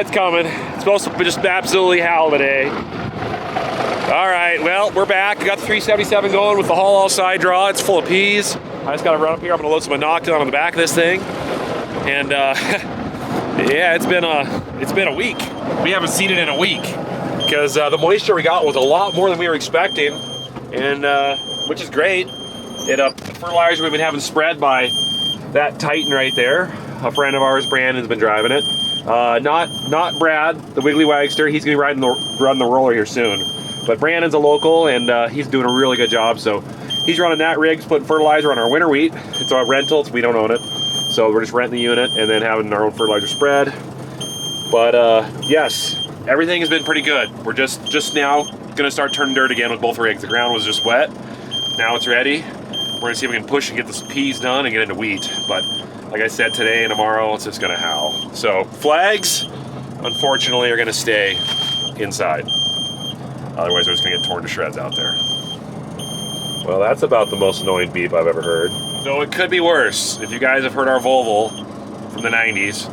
it's coming. It's supposed to just absolutely howl today. All right, well, we're back. We got the 377 going with the Haul All SideDraw. It's full of peas. I just got to run up here. I'm going to load some Mandako on the back of this thing. And yeah, it's been a week. We haven't seen it in a week because the moisture we got was a lot more than we were expecting, and which is great. The fertilizer we've been having spread by that Titan right there. A friend of ours, Brandon's been driving it. Not Brad, the Wiggly Wagster. He's gonna be running the roller here soon. But Brandon's a local, and he's doing a really good job. So he's running that rig, putting fertilizer on our winter wheat. It's our rental, so we don't own it. So we're just renting the unit and then having our own fertilizer spread. But yes, everything has been pretty good. We're just now gonna start turning dirt again with both rigs. The ground was just wet. Now it's ready. We're gonna see if we can push and get this peas done and get into wheat. But like I said, today and tomorrow, it's just gonna howl. So flags, unfortunately, are gonna stay inside. Otherwise, they're just gonna get torn to shreds out there. Well, that's about the most annoying beep I've ever heard. Though it could be worse. If you guys have heard our Volvo from the 90s,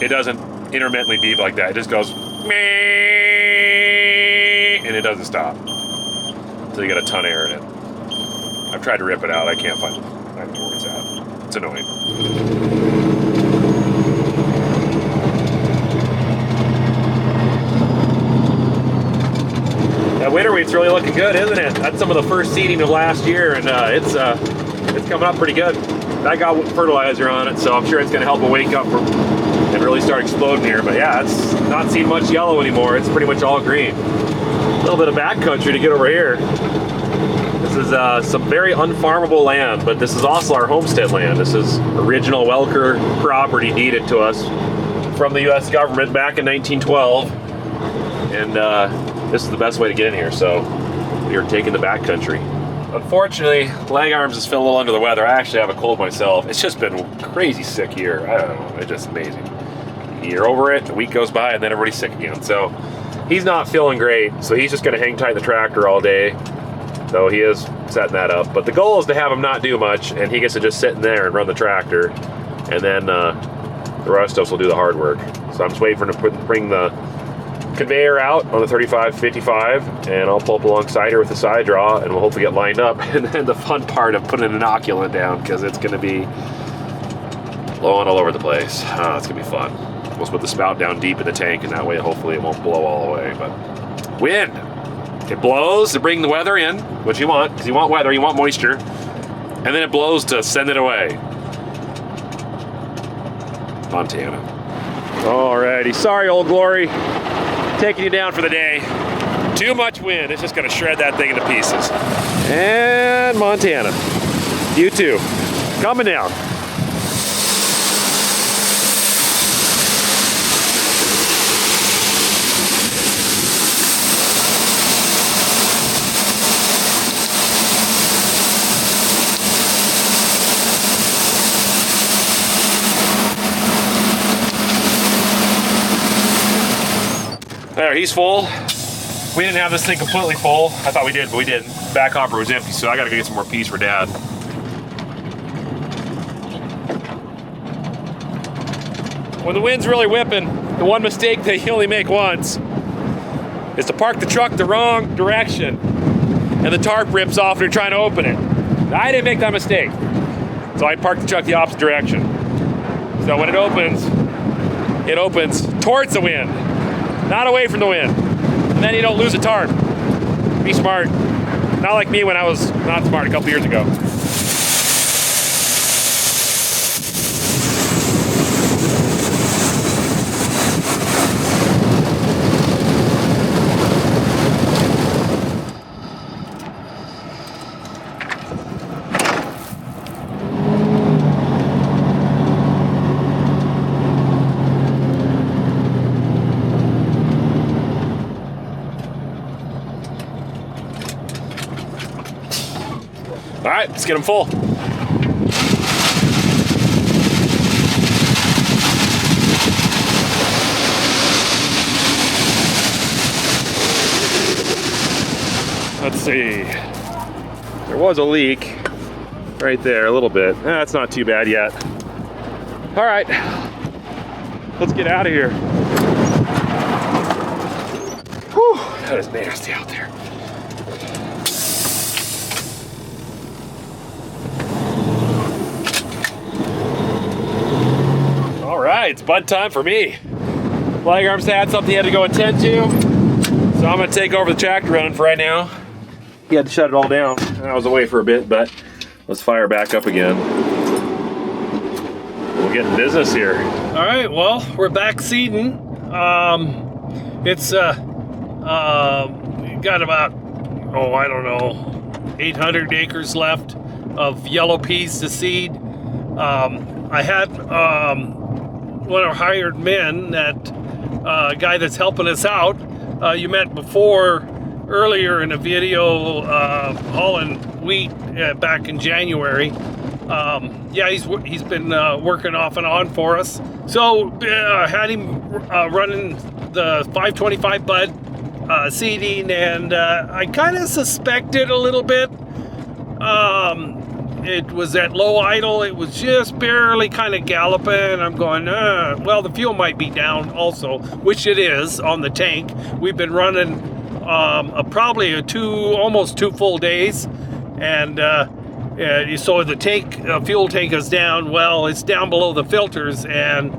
it doesn't intermittently beep like that. It just goes meh, and it doesn't stop until you get a ton of air in it. I've tried to rip it out. I can't find where it's at. It's annoying. That winter wheat's really looking good, isn't it? That's some of the first seeding of last year, and it's coming up pretty good. I got fertilizer on it, so I'm sure it's going to help it wake up and really start exploding here. But yeah, it's not seeing much yellow anymore. It's pretty much all green. A little bit of backcountry to get over here. This is some very unfarmable land, but this is also our homestead land. This is original Welker property deeded to us from the U.S. government back in 1912, and this is the best way to get in here, so we are taking the backcountry. Unfortunately, leg arms is feeling a little under the weather. I actually have a cold myself. It's just been crazy sick here. I don't know, it's just amazing. You're over it, a week goes by, and then everybody's sick again. So he's not feeling great, so he's just gonna hang tight in the tractor all day. So he is setting that up. But the goal is to have him not do much, and he gets to just sit in there and run the tractor, and then the rest of us will do the hard work. So I'm just waiting for him to bring the conveyor out on the 3555, and I'll pull up alongside her with the side draw, and we'll hopefully get lined up. And then the fun part of putting an inoculant down, because it's going to be blowing all over the place. It's going to be fun. We'll put the spout down deep in the tank, and that way hopefully it won't blow all the way. But wind, it blows to bring the weather in, which you want, because you want weather, you want moisture, and then it blows to send it away. Montana. Alrighty, sorry Old Glory. Taking you down for the day. Too much wind. It's just going to shred that thing into pieces. And Montana. You too. Coming down. There, he's full. We didn't have this thing completely full. I thought we did, but we didn't. Back hopper was empty, so I gotta go get some more peas for Dad. When the wind's really whipping, the one mistake that you only make once is to park the truck the wrong direction, and the tarp rips off and you're trying to open it. I didn't make that mistake, so I parked the truck the opposite direction. So when it opens towards the wind, not away from the wind. And then you don't lose a tarp. Be smart. Not like me when I was not smart a couple years ago. All right, let's get them full. Let's see. There was a leak right there, a little bit. That's not too bad yet. All right, let's get out of here. Whew, that is nasty out there. All right, it's bud time for me. Leg arms had something he had to go attend to, so I'm gonna take over the tractor running for right now. He had to shut it all down. I was away for a bit, but let's fire back up again. We'll get in business here. All right, well, we're back seeding. It's we got about, oh, I don't know, 800 acres left of yellow peas to seed. I had one of our hired men, that guy that's helping us out, you met before earlier in a video hauling wheat back in January. Yeah, he's been working off and on for us. So had him running the 525 bud seeding, and I kind of suspected a little bit. It was at low idle. It was just barely kind of galloping. I'm going, well, the fuel might be down also, which it is on the tank. We've been running probably almost two full days, and so the tank, fuel tank is down. Well, it's down below the filters, and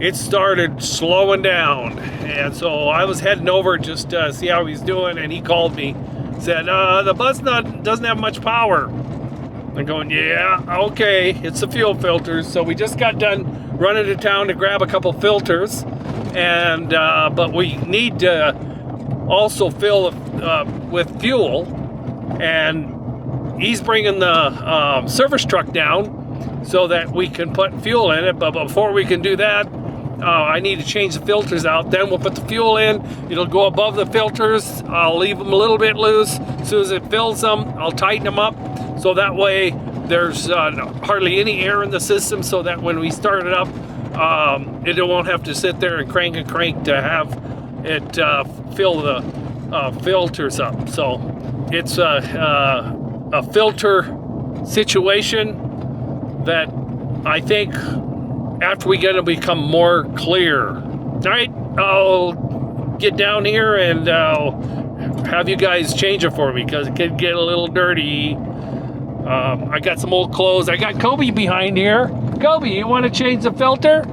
it started slowing down. And so I was heading over just to see how he's doing, and he called me, said, the bus doesn't have much power. I'm going, yeah, okay, it's the fuel filters. So we just got done running to town to grab a couple filters, and but we need to also fill with fuel, and he's bringing the service truck down so that we can put fuel in it. But before we can do that, I need to change the filters out. Then we'll put the fuel in. It'll go above the filters. I'll leave them a little bit loose. As soon as it fills them, I'll tighten them up, so that way there's hardly any air in the system, so that when we start it up, it won't have to sit there and crank and crank to have it fill the filters up. So it's a filter situation that I think after we get to become more clear. All right, I'll get down here and have you guys change it for me, because it could get a little dirty. I got some old clothes. I got Kobe behind here. Kobe, you want to change the filter?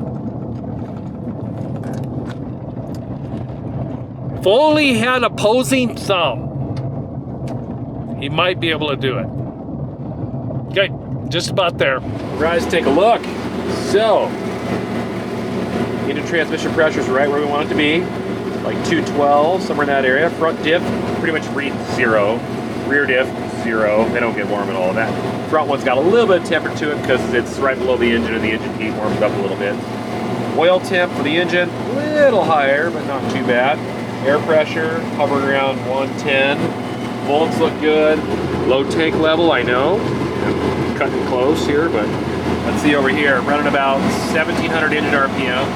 If only he had opposing thumb, he might be able to do it. Okay, just about there. Guys, take a look. So, engine transmission pressure is right where we want it to be, like 212, somewhere in that area. Front diff pretty much reads 0. Rear diff 0. They don't get warm at all. That front one's got a little bit of temper to it because it's right below the engine, and the engine heat warms up a little bit. Oil temp for the engine, a little higher, but not too bad. Air pressure hovering around 110. Bullets look good. Low tank level, I know. I'm cutting close here, but let's see over here. Running about 1,700 engine RPM.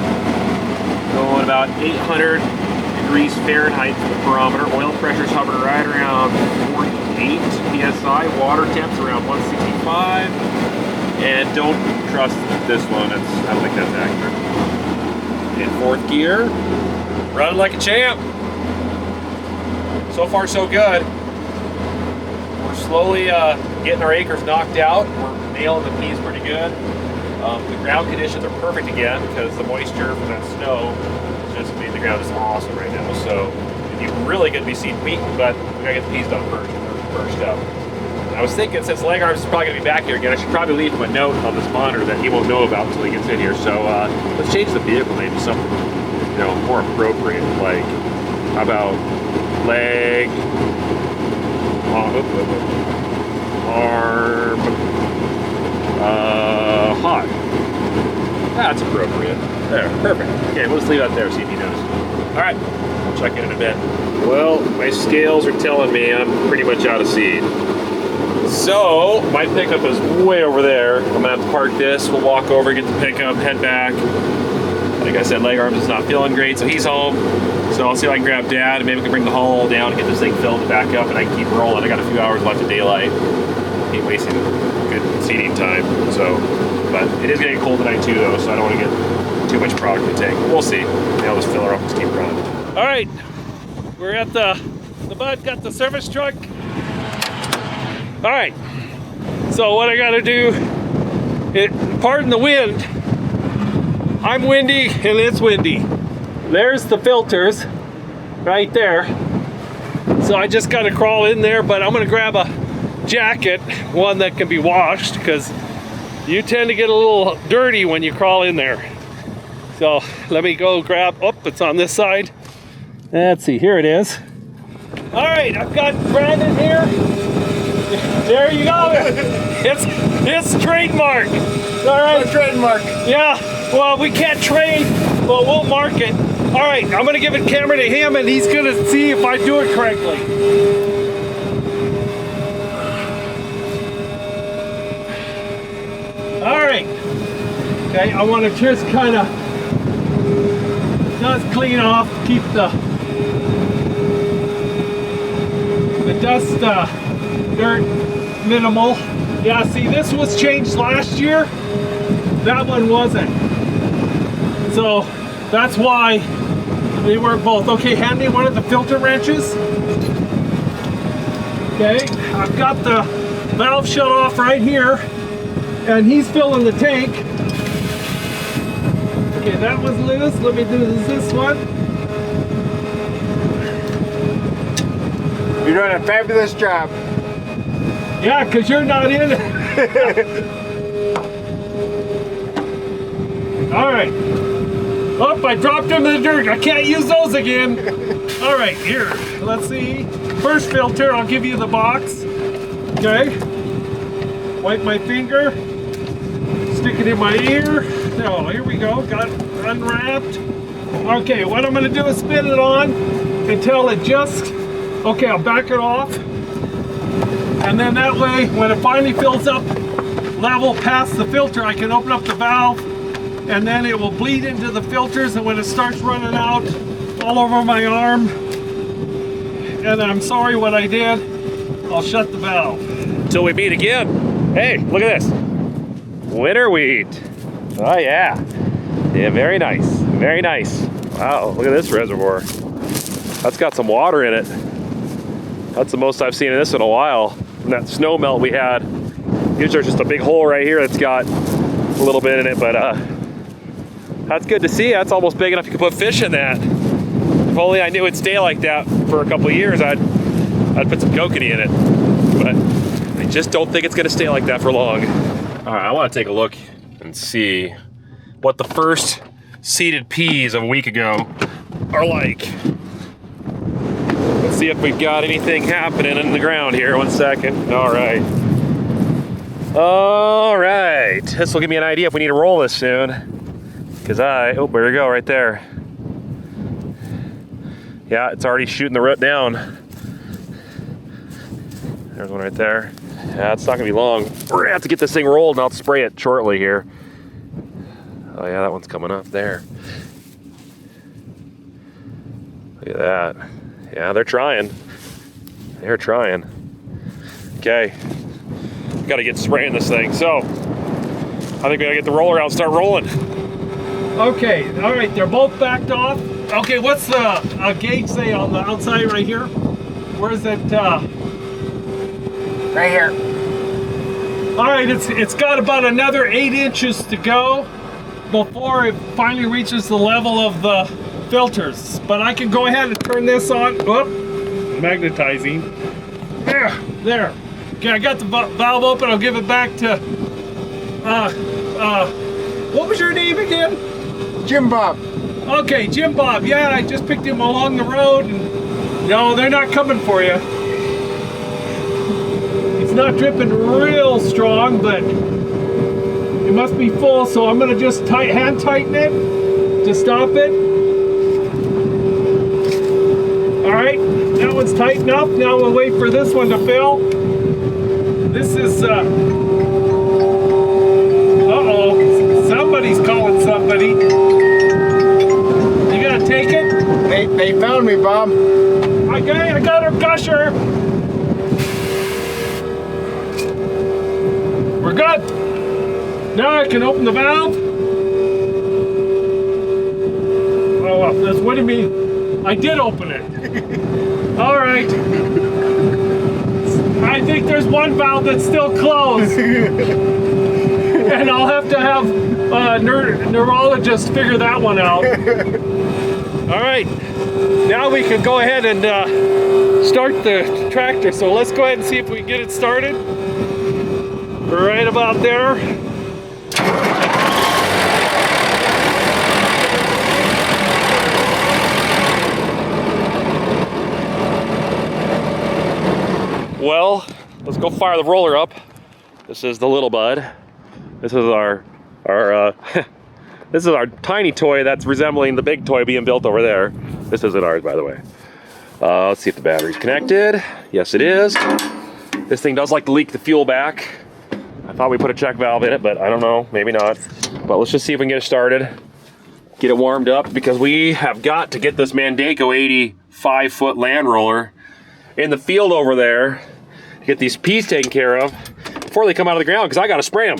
Going about 800 degrees Fahrenheit for the barometer. Oil pressure's hovering right around 48 PSI. Water temps around 165. And don't trust this one. I don't think that's accurate. In fourth gear, running like a champ. So far, so good. We're slowly getting our acres knocked out. We're nailing the peas pretty good. The ground conditions are perfect again because the moisture from that snow just made the ground just awesome right now. So you really going to be seeing wheat, but we gotta get the peas done first up. I was thinking, since Leg Arms is probably gonna be back here again, I should probably leave him a note on this monitor that he won't know about until he gets in here. So let's change the vehicle name to something, you know, more appropriate. Like, how about Leg Arm Hot? That's appropriate. There, perfect. Okay, we'll just leave that there, see if he knows. All right, I'll check in a bit. Well, my scales are telling me I'm pretty much out of seed. So, my pickup is way over there. I'm gonna have to park this. We'll walk over, get the pickup, head back. Like I said, Leg Arms is not feeling great, so he's home. So I'll see if I can grab Dad, and maybe we can bring the haul down and get this thing filled and back up, and I can keep rolling. I got a few hours left of daylight. Ain't wasting good seeding time. So, but it is getting cold tonight too, though, so I don't want to get too much product in the tank. We'll see. Maybe I'll just fill her up and just keep running. All right, We're at the bud got the service truck. All right, so what I gotta do, pardon the wind, I'm windy and it's windy. There's the filters right there. So I just gotta crawl in there, but I'm gonna grab a jacket, one that can be washed, because you tend to get a little dirty when you crawl in there. So let me go grab, oh, it's on this side. Let's see, here it is. All right, I've got Brandon here. There you go. It's trademark. All right. Trademark. Yeah, well, we can't trade, but we'll mark it. All right, I'm gonna give the camera to him and he's gonna see if I do it correctly. All right. Okay, I wanna just kind of just clean off, keep the dust, dirt minimal. Yeah, see, this was changed last year. That one wasn't. So that's why they were both. Okay, hand me one of the filter wrenches. Okay, I've got the valve shut off right here, and he's filling the tank. Okay, that was loose. Let me do this one. You're doing a fabulous job. Yeah, because you're not in it. All right. Oh, I dropped them in the dirt. I can't use those again. All right, here. Let's see. First filter, I'll give you the box. Okay. Wipe my finger. Stick it in my ear. Oh, here we go. Got it unwrapped. Okay, what I'm going to do is spin it on until it just... Okay, I'll back it off. And then that way, when it finally fills up level past the filter, I can open up the valve and then it will bleed into the filters, and when it starts running out all over my arm, and I'm sorry what I did, I'll shut the valve. Until we meet again. Hey, look at this. Winter wheat. Oh yeah. Yeah, very nice. Very nice. Wow, look at this reservoir. That's got some water in it. That's the most I've seen of this in a while. From that snow melt we had. Usually there's just a big hole right here that's got a little bit in it, but that's good to see. That's almost big enough you could put fish in that. If only I knew it'd stay like that for a couple of years, I'd put some kokanee in it. But I just don't think it's gonna stay like that for long. All right, I wanna take a look and see what the first seeded peas of a week ago are like. Let's see if we've got anything happening in the ground here. 1 second. All right. All right. This will give me an idea if we need to roll this soon. Because oh, there we go, right there. Yeah, it's already shooting the root down. There's one right there. Yeah, it's not gonna be long. We're gonna have to get this thing rolled and I'll spray it shortly here. Oh yeah, that one's coming up there. Look at that. Yeah, they're trying. They're trying. Okay. Gotta get spraying this thing. So, I think we gotta get the roller out and start rolling. Okay, all right, they're both backed off. Okay, what's the gauge say on the outside right here? Where is it? Right here. All right, it's got about another 8 inches to go before it finally reaches the level of the filters. But I can go ahead and turn this on. Whoop, magnetizing. There. Okay, I got the valve open. I'll give it back to, what was your name again? Jim Bob. Okay, Jim Bob. Yeah, I just picked him along the road, and no, they're not coming for you. It's not dripping real strong, but it must be full, so I'm gonna just hand tighten it to stop it. All right, that one's tightened up. Now we'll wait for this one to fill. This is, uh-oh, somebody's calling somebody. You gonna take it? They found me, Bob. Okay, I got her gusher. We're good. Now I can open the valve. Oh, well, that's what do you mean? I did open it. All right. I think there's one valve that's still closed. And I'll have to have a neurologist figure that one out. All right. Now we can go ahead and start the tractor. So let's go ahead and see if we can get it started. We're right about there. Well, let's go fire the roller up. This is the little bud. This is our this is our tiny toy that's resembling the big toy being built over there. This isn't ours, by the way. Let's see if the battery's connected. Yes, it is. This thing does like to leak the fuel back. I thought we put a check valve in it, but I don't know, maybe not. But let's just see if we can get it started. Get it warmed up, because we have got to get this Mandako 85-foot land roller in the field over there to get these peas taken care of before they come out of the ground, because I gotta spray them.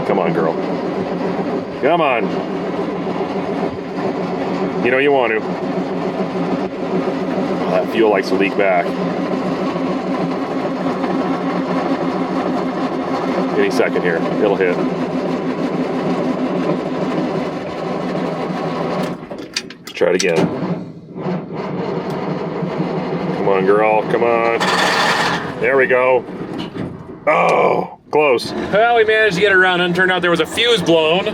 Come on, girl. Come on. You know you want to. Oh, that fuel likes to leak back. Any second here, it'll hit. Let's try it again. Come on, girl, come on. There we go. Oh, close. Well, we managed to get it around, and it turned out there was a fuse blown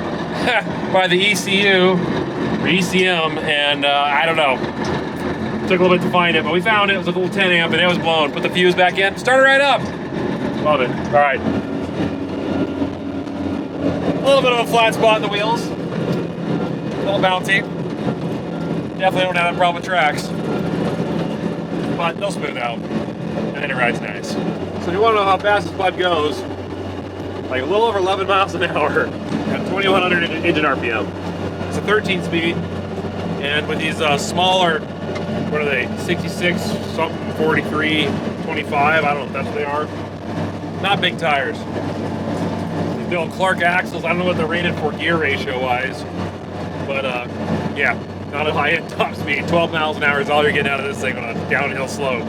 by the ECU, or ECM, and I don't know. Took a little bit to find it, but we found it. It was a little 10 amp, and it was blown. Put the fuse back in, started right up. Love it. All right. A little bit of a flat spot in the wheels. A little bouncy. Definitely don't have that problem with tracks. But they'll smooth out. And then it rides nice. So if you want to know how fast this bud goes, like a little over 11 miles an hour at 2100 engine RPM. It's a 13 speed. And with these smaller, what are they, 66, something, 43, 25, I don't know if that's what they are. Not big tires. These little Clark axles, I don't know what they're rated for gear ratio wise. But yeah, not a high-end top speed. 12 miles an hour is all you're getting out of this thing on a downhill slope.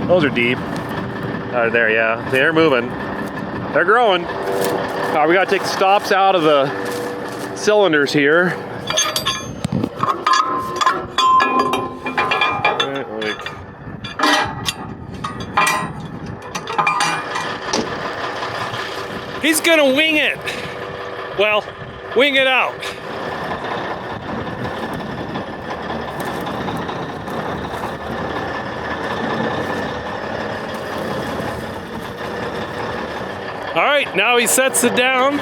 Those are deep. There, yeah. They're moving. They're growing. We gotta take the stops out of the cylinders here. He's gonna wing it. Well, wing it out. All right, now he sets it down.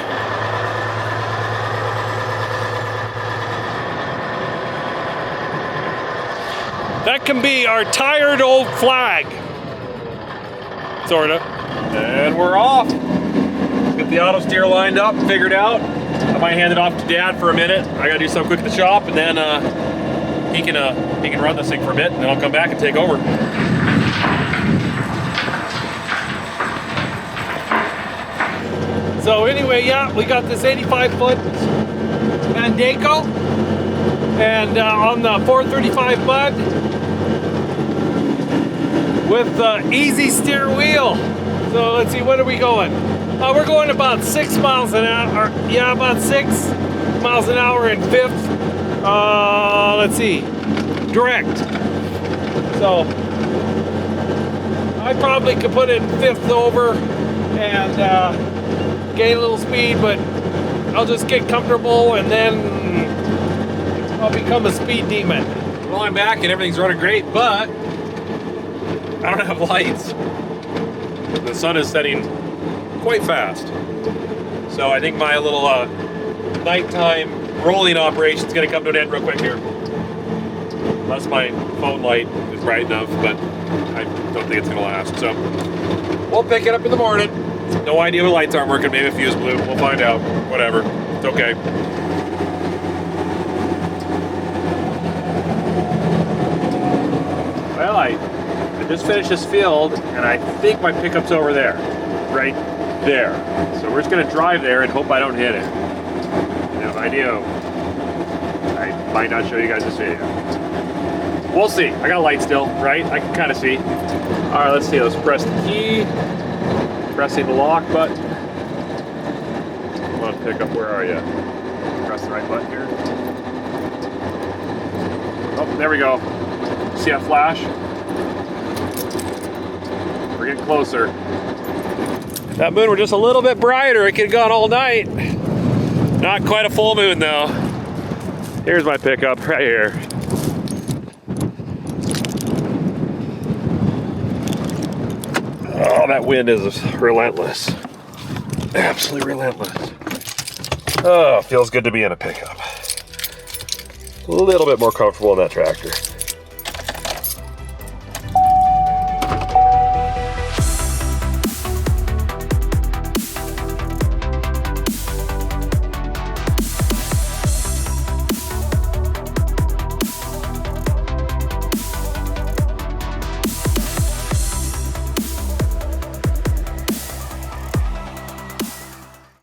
That can be our tired old flag. Sorta. And we're off. Get the auto steer lined up, figured out. I might hand it off to Dad for a minute. I gotta do something quick at the shop, and then he can run this thing for a bit, and then I'll come back and take over. So anyway, yeah, we got this 85-foot Mandako, and on the 435 bud with the easy steer wheel. So let's see, what are we going? We're going about 6 miles an hour. Yeah, about 6 miles an hour in fifth. Let's see, direct. So I probably could put it in fifth over and gain a little speed, but I'll just get comfortable and then I'll become a speed demon. Well, I'm back and everything's running great, but I don't have lights. The sun is setting quite fast. So I think my little nighttime rolling operation is going to come to an end real quick here. Unless my phone light is bright enough, but I don't think it's going to last. So we'll pick it up in the morning. No idea what lights aren't working. Maybe a fuse blew. We'll find out. Whatever. It's okay. Well, I just finished this field, and I think my pickup's over there. Right there. So we're just going to drive there and hope I don't hit it. And if I do, I might not show you guys this video. We'll see. I got a light still, right? I can kind of see. All right, let's see. Let's press the key. Pressing the lock button. Come on, pick up. Where are you? Press the right button here. Oh, there we go. See that flash? We're getting closer. If that moon were just a little bit brighter, it could have gone all night. Not quite a full moon though. Here's my pickup right here. Oh, that wind is relentless. Absolutely relentless. Oh, feels good to be in a pickup. A little bit more comfortable in that tractor.